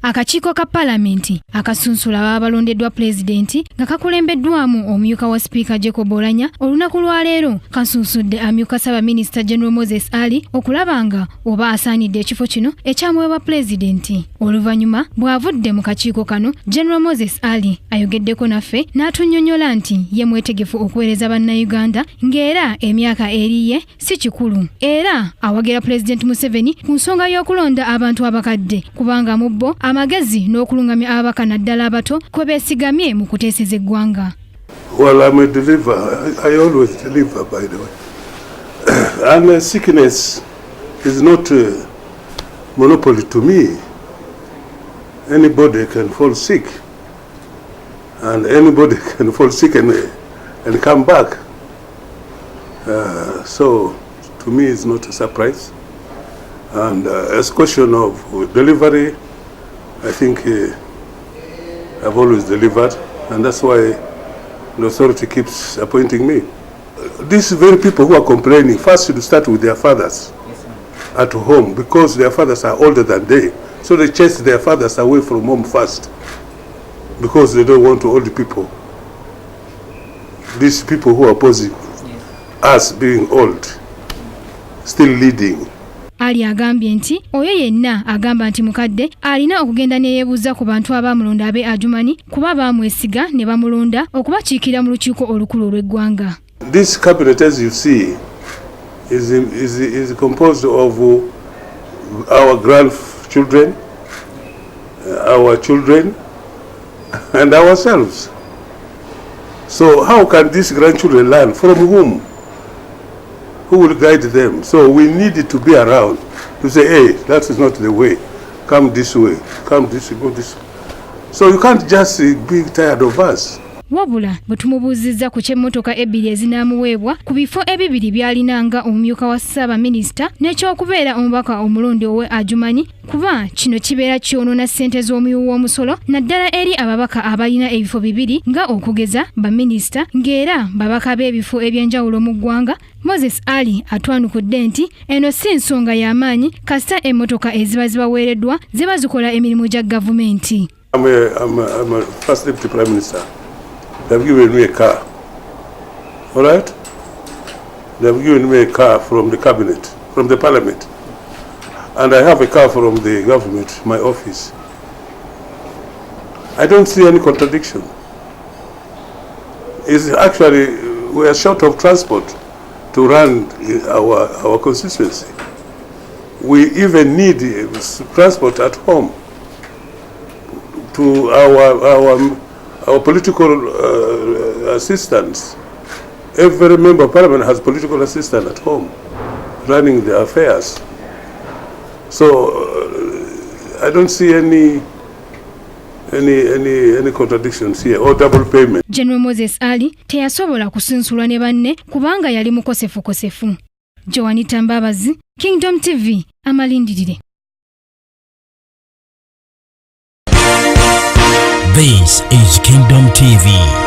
Akakiiko ka Paalamenti akasunsula abalondeddwa pulezidenti nga kakulembeddwamu omumyuka wa Sipiika Jacob Oulanyah olunaku lwa leero kansunsudde amyuka Ssaabaminisita General Moses Ali okulaba nga oba asaanidde ekifo kino ekyamuweebwa pulezidenti. Oluvannyuma bw'avudde mu kakiiko kano, General Moses Ali ayogeddeko naffe n'atunnyonnyola nti ye mwetegefu okuweereza bannayuganda ng'era emyaka eriye si kikulu, era awagira Pulezidenti Museveni ku nsonga y'okulonda abantu abakadde kubanga mu bo amagezi n'okulungamya ababaka naddala abato kwe beesigamye mu kuteeseza eggwanga. Well, I'm a deliver. I always deliver, by the way. And sickness is not a monopoly to me. Anybody can fall sick. And anybody can fall sick and come back. So, to me, it's not a surprise. And as a question of delivery, I think I've always delivered, and that's why the authority keeps appointing me. These very people who are complaining first should start with their fathers at home, because their fathers are older than they. So they chase their fathers away from home first because they don't want old people. These people who are opposing us being old, still leading. Ali agambye nti oyo yenna agamba nti mukadde alina okugenda neyeebuuza ku bantu abamulonda abe Adjumani kuba bamwesiga ne bamulonda okubakiikira mu lukiiko olukulu olw'eggwanga. This cabinet, as you see, is composed of our grandchildren, our children, and ourselves. So how can these grandchildren learn? From whom? Who will guide them? So we needed to be around to say, hey, that is not the way. Come this way. Come this way. Go this way. So you can't just be tired of us. Wabula bwe tumubuuzizza ku ky'emmotoka ebbiri ezinaamuweebwa ku bifo ebibiri byalinanga omumyuka wa Ssaabaminisita n'ekyokubeera omubaka omulundi owe Adjumani kuba kino kibeera kyonoona ssente z'omuyiwu w'omusolo naddala eri ababaka abalina ebifo bibiri nga okugeza baminisita ng'era babaka b'ebifo eby'enjawulo mu ggwanga. Moses Ali atwanukudde nti eno si nsonga y'amaanyi kasita emmotoka eziba zibaweereddwa ziba zikola emirimu gya gavumenti. I'm a first deputy prime minister. They've given me a car. All right? They've given me a car from the cabinet, from the parliament. And I have a car from the government, my office. I don't see any contradiction. It's actually, we are short of transport to run our constituency. We even need transport at home to our political assistants. Every member of parliament has political assistant at home running their affairs. So I don't see any contradictions here or double payment. General Moses Ali teyasobola kusunsulwa ne banne kubanga yali mukosefu. Joanita Mbabazi, Kingdom TV, amalindirire. This is Kingdom TV.